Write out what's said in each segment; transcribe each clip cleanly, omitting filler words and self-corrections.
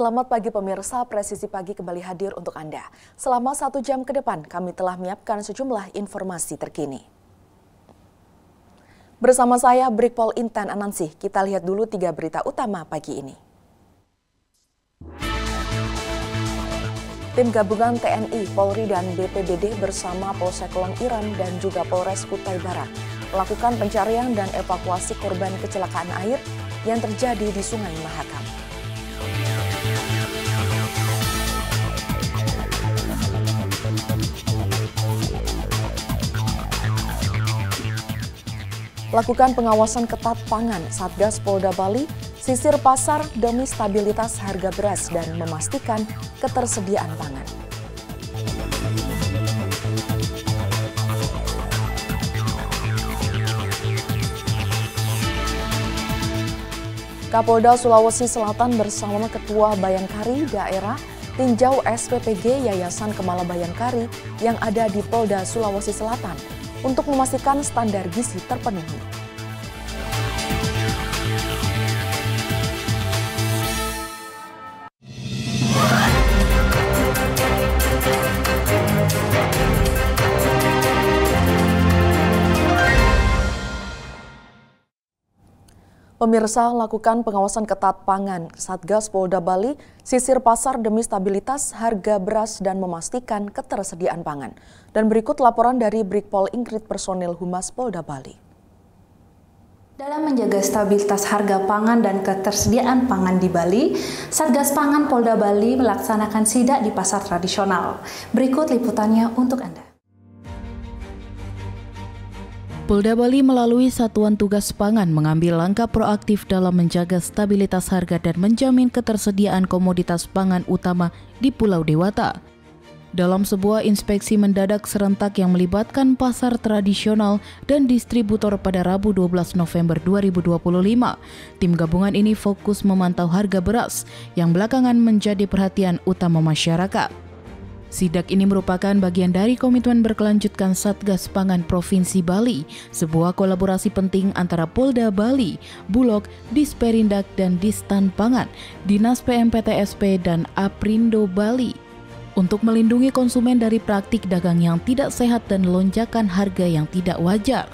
Selamat pagi pemirsa, Presisi Pagi kembali hadir untuk Anda. Selama 1 jam ke depan, kami telah menyiapkan sejumlah informasi terkini. Bersama saya, Brigpol Intan Anansih, kita lihat dulu 3 berita utama pagi ini. Tim gabungan TNI, Polri, dan BPBD bersama Polsek Long Iram dan juga Polres Kutai Barat melakukan pencarian dan evakuasi korban kecelakaan air yang terjadi di Sungai Mahakam. Lakukan pengawasan ketat pangan, Satgas Polda Bali sisir pasar demi stabilitas harga beras dan memastikan ketersediaan pangan. Kapolda Sulawesi Selatan bersama Ketua Bayangkari Daerah tinjau SPPG Yayasan Kemala Bayangkari yang ada di Polda Sulawesi Selatan untuk memastikan standar gizi terpenuhi. Pemirsa, lakukan pengawasan ketat pangan. Satgas Polda Bali sisir pasar demi stabilitas harga beras dan memastikan ketersediaan pangan. Dan berikut laporan dari Brigpol Ingrid personil Humas Polda Bali. Dalam menjaga stabilitas harga pangan dan ketersediaan pangan di Bali, Satgas Pangan Polda Bali melaksanakan sidak di pasar tradisional. Berikut liputannya untuk Anda. Polda Bali melalui Satuan Tugas Pangan mengambil langkah proaktif dalam menjaga stabilitas harga dan menjamin ketersediaan komoditas pangan utama di Pulau Dewata. Dalam sebuah inspeksi mendadak serentak yang melibatkan pasar tradisional dan distributor pada Rabu 12 November 2025, tim gabungan ini fokus memantau harga beras yang belakangan menjadi perhatian utama masyarakat. Sidak ini merupakan bagian dari komitmen berkelanjutan Satgas Pangan Provinsi Bali, sebuah kolaborasi penting antara Polda Bali, Bulog, Disperindak dan Distan Pangan, Dinas PMPTSP dan Aprindo Bali untuk melindungi konsumen dari praktik dagang yang tidak sehat dan lonjakan harga yang tidak wajar.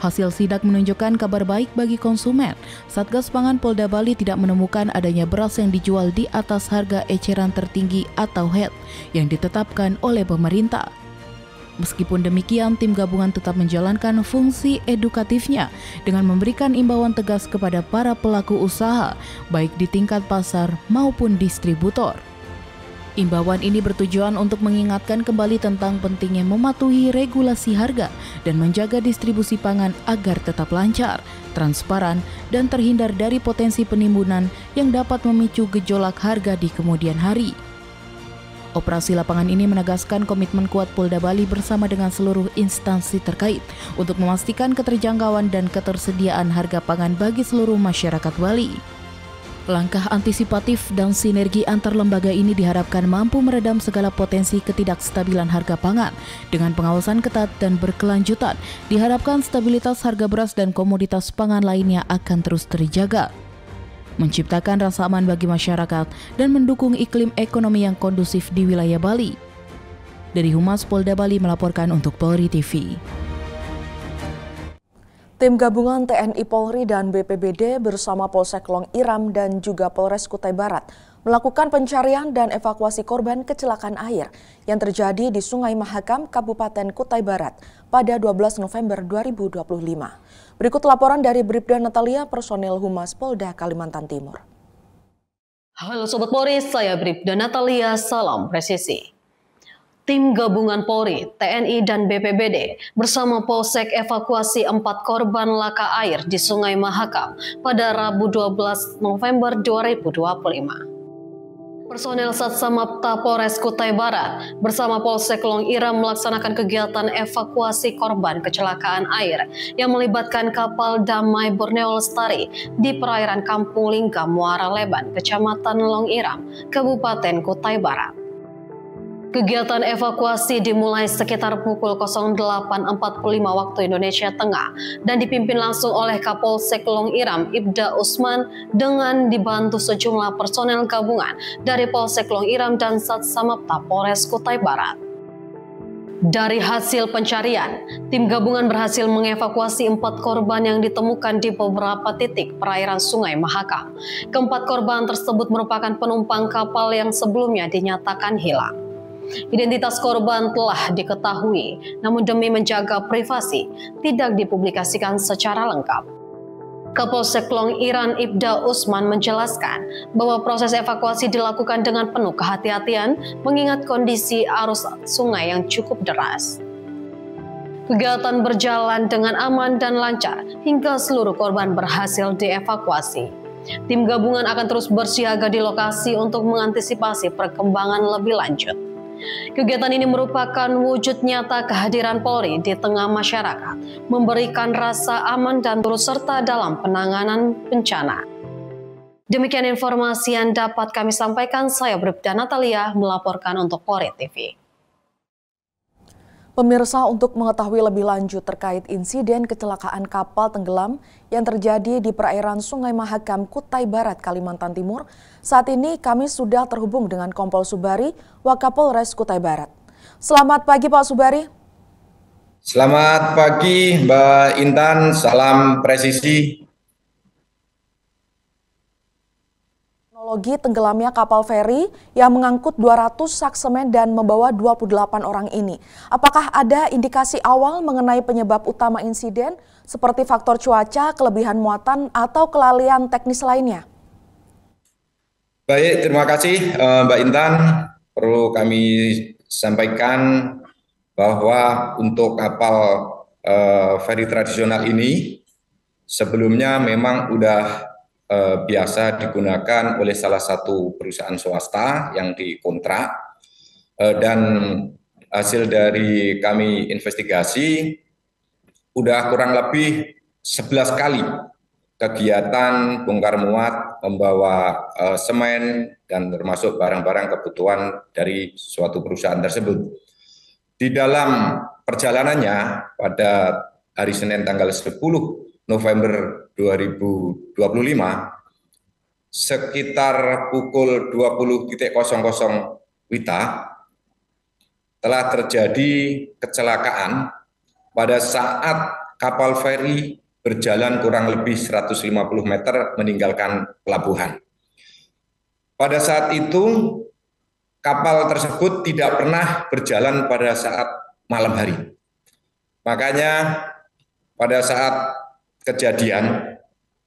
Hasil sidak menunjukkan kabar baik bagi konsumen. Satgas Pangan Polda Bali tidak menemukan adanya beras yang dijual di atas harga eceran tertinggi atau HET yang ditetapkan oleh pemerintah. Meskipun demikian, tim gabungan tetap menjalankan fungsi edukatifnya dengan memberikan imbauan tegas kepada para pelaku usaha, baik di tingkat pasar maupun distributor. Imbauan ini bertujuan untuk mengingatkan kembali tentang pentingnya mematuhi regulasi harga dan menjaga distribusi pangan agar tetap lancar, transparan, dan terhindar dari potensi penimbunan yang dapat memicu gejolak harga di kemudian hari. Operasi lapangan ini menegaskan komitmen kuat Polda Bali bersama dengan seluruh instansi terkait untuk memastikan keterjangkauan dan ketersediaan harga pangan bagi seluruh masyarakat Bali. Langkah antisipatif dan sinergi antar lembaga ini diharapkan mampu meredam segala potensi ketidakstabilan harga pangan. Dengan pengawasan ketat dan berkelanjutan, diharapkan stabilitas harga beras dan komoditas pangan lainnya akan terus terjaga, menciptakan rasa aman bagi masyarakat dan mendukung iklim ekonomi yang kondusif di wilayah Bali. Dari Humas Polda Bali melaporkan untuk Polri TV. Tim gabungan TNI Polri dan BPBD bersama Polsek Long Iram dan juga Polres Kutai Barat melakukan pencarian dan evakuasi korban kecelakaan air yang terjadi di Sungai Mahakam, Kabupaten Kutai Barat pada 12 November 2025. Berikut laporan dari Bribda Natalia, personil Humas Polda Kalimantan Timur. Halo Sobat Polri, saya Bribda Natalia, salam presisi. Tim gabungan Polri, TNI, dan BPBD bersama Polsek evakuasi 4 korban laka air di Sungai Mahakam pada Rabu 12 November 2025. Personel Satsamapta Polres Kutai Barat bersama Polsek Long Iram melaksanakan kegiatan evakuasi korban kecelakaan air yang melibatkan kapal Damai Borneo Lestari di perairan Kampung Lingga, Muara Leban, Kecamatan Long Iram, Kabupaten Kutai Barat. Kegiatan evakuasi dimulai sekitar pukul 08.45 waktu Indonesia Tengah dan dipimpin langsung oleh Kapolsek Long Iram Ibda Usman dengan dibantu sejumlah personel gabungan dari Polsek Long Iram dan Satsamapta Polres Kutai Barat. Dari hasil pencarian, tim gabungan berhasil mengevakuasi 4 korban yang ditemukan di beberapa titik perairan Sungai Mahakam. Keempat korban tersebut merupakan penumpang kapal yang sebelumnya dinyatakan hilang. Identitas korban telah diketahui, namun demi menjaga privasi, tidak dipublikasikan secara lengkap. Kapolsek Long Iram Ibda Usman menjelaskan bahwa proses evakuasi dilakukan dengan penuh kehati-hatian mengingat kondisi arus sungai yang cukup deras. Kegiatan berjalan dengan aman dan lancar hingga seluruh korban berhasil dievakuasi. Tim gabungan akan terus bersiaga di lokasi untuk mengantisipasi perkembangan lebih lanjut. Kegiatan ini merupakan wujud nyata kehadiran Polri di tengah masyarakat, memberikan rasa aman dan turut serta dalam penanganan bencana. Demikian informasi yang dapat kami sampaikan. Saya Bribda Natalia melaporkan untuk Polri TV. Pemirsa, untuk mengetahui lebih lanjut terkait insiden kecelakaan kapal tenggelam yang terjadi di perairan Sungai Mahakam, Kutai Barat, Kalimantan Timur, saat ini kami sudah terhubung dengan Kompol Subari, Wakapolres Kutai Barat. Selamat pagi Pak Subari. Selamat pagi Mbak Intan, salam presisi. Kronologi tenggelamnya kapal feri yang mengangkut 200 sak semen dan membawa 28 orang ini. Apakah ada indikasi awal mengenai penyebab utama insiden seperti faktor cuaca, kelebihan muatan, atau kelalaian teknis lainnya? Baik, terima kasih Mbak Intan. Perlu kami sampaikan bahwa untuk kapal feri tradisional ini sebelumnya memang udah biasa digunakan oleh salah satu perusahaan swasta yang dikontrak, dan hasil dari kami investigasi udah kurang lebih 11 kali kegiatan bongkar muat membawa semen dan termasuk barang-barang kebutuhan dari suatu perusahaan tersebut. Di dalam perjalanannya pada hari Senin tanggal 10 November 2025, sekitar pukul 20.00 WITA, telah terjadi kecelakaan pada saat kapal feri berjalan kurang lebih 150 meter meninggalkan pelabuhan. Pada saat itu, kapal tersebut tidak pernah berjalan pada saat malam hari. Makanya pada saat kejadian,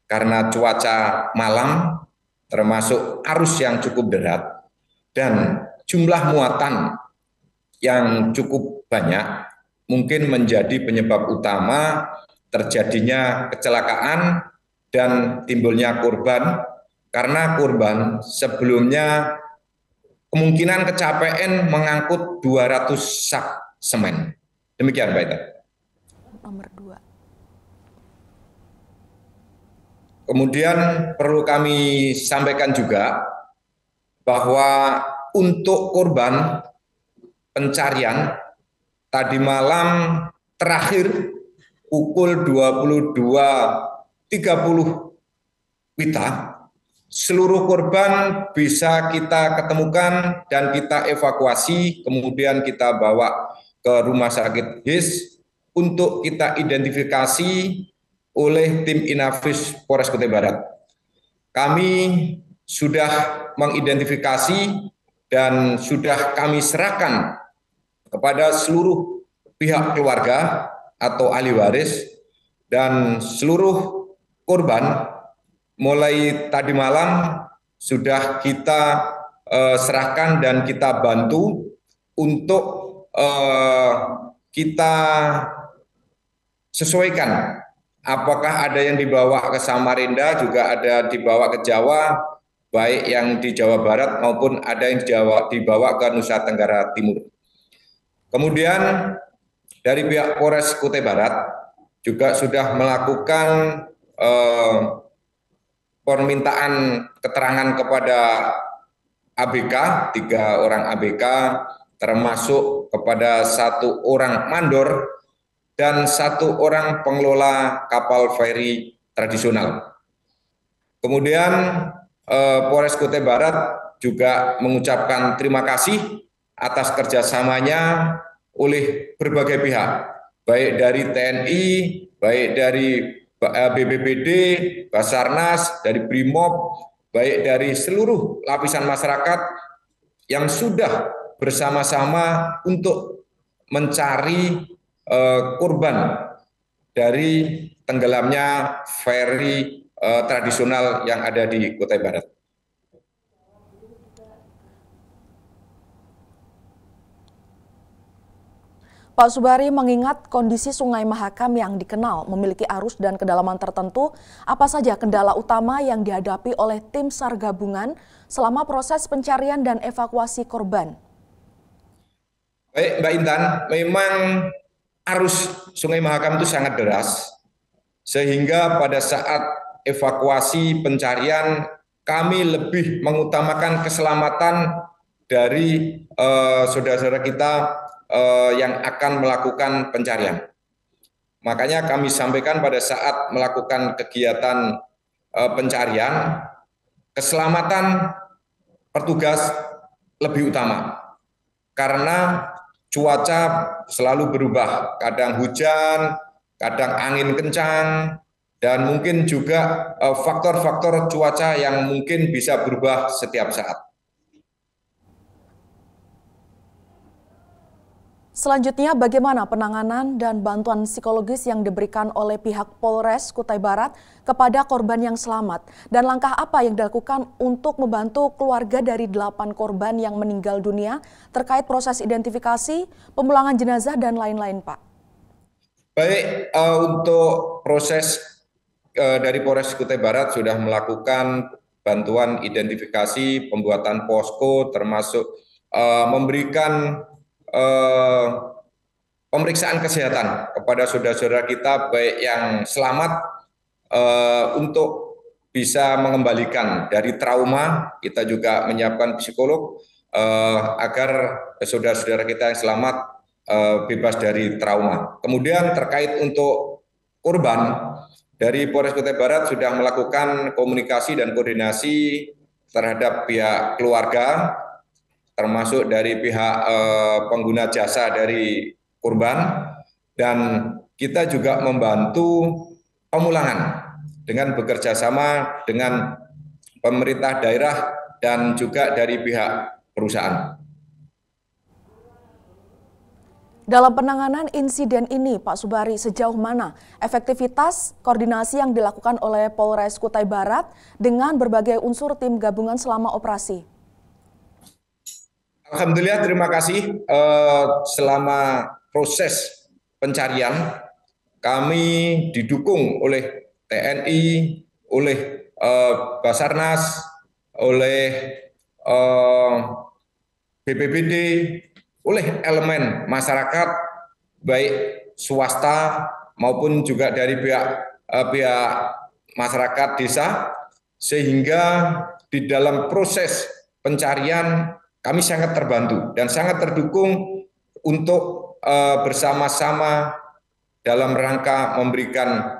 karena cuaca malam termasuk arus yang cukup deras dan jumlah muatan yang cukup banyak, mungkin menjadi penyebab utama terjadinya kecelakaan dan timbulnya korban, karena korban sebelumnya kemungkinan kecapean mengangkut 200 sak semen. Demikian, Mbak Ita. Nomor 2. Kemudian perlu kami sampaikan juga bahwa untuk korban pencarian tadi malam terakhir pukul 22.30 WITA, seluruh korban bisa kita ketemukan dan kita evakuasi, kemudian kita bawa ke Rumah Sakit HIS untuk kita identifikasi oleh tim Inafis Polres Kutai Barat. Kami sudah mengidentifikasi dan sudah kami serahkan kepada seluruh pihak keluarga atau ahli waris, dan seluruh korban mulai tadi malam sudah kita serahkan dan kita bantu untuk kita sesuaikan. Apakah ada yang dibawa ke Samarinda, juga ada dibawa ke Jawa, baik yang di Jawa Barat maupun ada yang dibawa ke Nusa Tenggara Timur. Kemudian dari pihak Polres Kutai Barat juga sudah melakukan permintaan keterangan kepada ABK, 3 orang ABK, termasuk kepada 1 orang mandor dan 1 orang pengelola kapal feri tradisional. Kemudian Polres Kutai Barat juga mengucapkan terima kasih atas kerjasamanya oleh berbagai pihak, baik dari TNI, baik dari BPBD, Basarnas, dari Brimob, baik dari seluruh lapisan masyarakat yang sudah bersama-sama untuk mencari korban dari tenggelamnya feri tradisional yang ada di Kutai Barat. Pak Subari mengingat kondisi Sungai Mahakam yang dikenal memiliki arus dan kedalaman tertentu, apa saja kendala utama yang dihadapi oleh tim SAR gabungan selama proses pencarian dan evakuasi korban? Baik Mbak Intan, memang arus Sungai Mahakam itu sangat deras, sehingga pada saat evakuasi pencarian kami lebih mengutamakan keselamatan dari saudara-saudara kita yang akan melakukan pencarian. Makanya kami sampaikan pada saat melakukan kegiatan pencarian, keselamatan petugas lebih utama. Karena cuaca selalu berubah, kadang hujan, kadang angin kencang, dan mungkin juga faktor-faktor cuaca yang mungkin bisa berubah setiap saat. Selanjutnya, bagaimana penanganan dan bantuan psikologis yang diberikan oleh pihak Polres Kutai Barat kepada korban yang selamat? Dan langkah apa yang dilakukan untuk membantu keluarga dari 8 korban yang meninggal dunia terkait proses identifikasi, pemulangan jenazah, dan lain-lain, Pak? Baik, untuk proses dari Polres Kutai Barat sudah melakukan bantuan identifikasi, pembuatan posko, termasuk memberikan pemeriksaan kesehatan kepada saudara-saudara kita baik yang selamat untuk bisa mengembalikan dari trauma. Kita juga menyiapkan psikolog agar saudara-saudara kita yang selamat bebas dari trauma. Kemudian terkait untuk korban, dari Polres Kutai Barat sudah melakukan komunikasi dan koordinasi terhadap pihak keluarga, termasuk dari pihak pengguna jasa dari korban, dan kita juga membantu pemulangan dengan bekerja sama dengan pemerintah daerah dan juga dari pihak perusahaan. Dalam penanganan insiden ini, Pak Subari, sejauh mana efektivitas koordinasi yang dilakukan oleh Polres Kutai Barat dengan berbagai unsur tim gabungan selama operasi? Alhamdulillah, terima kasih. Selama proses pencarian, kami didukung oleh TNI, oleh Basarnas, oleh BPBD, oleh elemen masyarakat, baik swasta maupun juga dari pihak masyarakat desa, sehingga di dalam proses pencarian kami sangat terbantu dan sangat terdukung untuk bersama-sama dalam rangka memberikan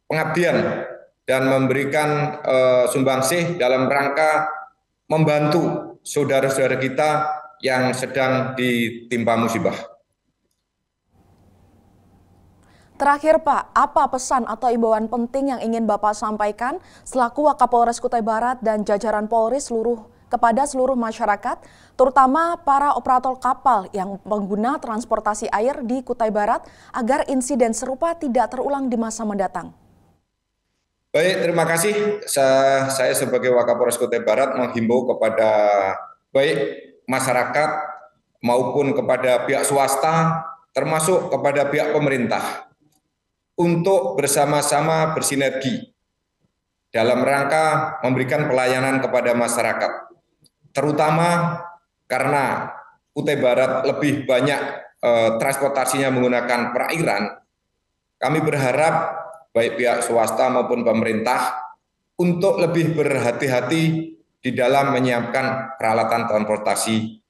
pengabdian dan memberikan sumbangsih dalam rangka membantu saudara-saudara kita yang sedang ditimpa musibah. Terakhir Pak, apa pesan atau imbauan penting yang ingin Bapak sampaikan selaku Wakapolres Kutai Barat dan jajaran Polri kepada seluruh masyarakat, terutama para operator kapal yang pengguna transportasi air di Kutai Barat agar insiden serupa tidak terulang di masa mendatang? Baik, terima kasih. Saya sebagai Wakapolres Kutai Barat menghimbau kepada baik masyarakat maupun kepada pihak swasta, termasuk kepada pihak pemerintah, untuk bersama-sama bersinergi dalam rangka memberikan pelayanan kepada masyarakat. Terutama karena Kutai Barat lebih banyak transportasinya menggunakan perairan, kami berharap baik pihak swasta maupun pemerintah untuk lebih berhati-hati di dalam menyiapkan peralatan transportasi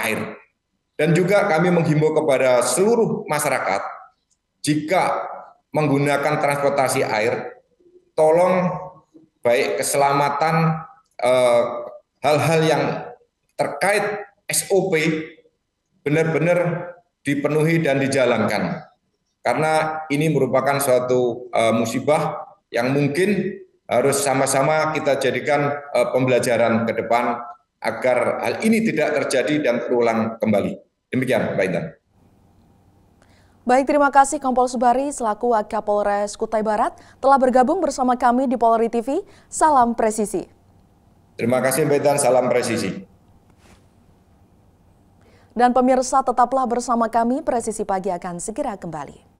air. Dan juga kami menghimbau kepada seluruh masyarakat, jika menggunakan transportasi air, tolong baik keselamatan, hal-hal yang terkait SOP benar-benar dipenuhi dan dijalankan. Karena ini merupakan suatu musibah yang mungkin harus sama-sama kita jadikan pembelajaran ke depan agar hal ini tidak terjadi dan terulang kembali. Demikian, Mbak Intan. Baik, terima kasih Kompol Subari selaku Wakapolres Kutai Barat telah bergabung bersama kami di Polri TV. Salam presisi. Terima kasih Mbak Intan, salam presisi. Dan pemirsa tetaplah bersama kami, Presisi Pagi akan segera kembali.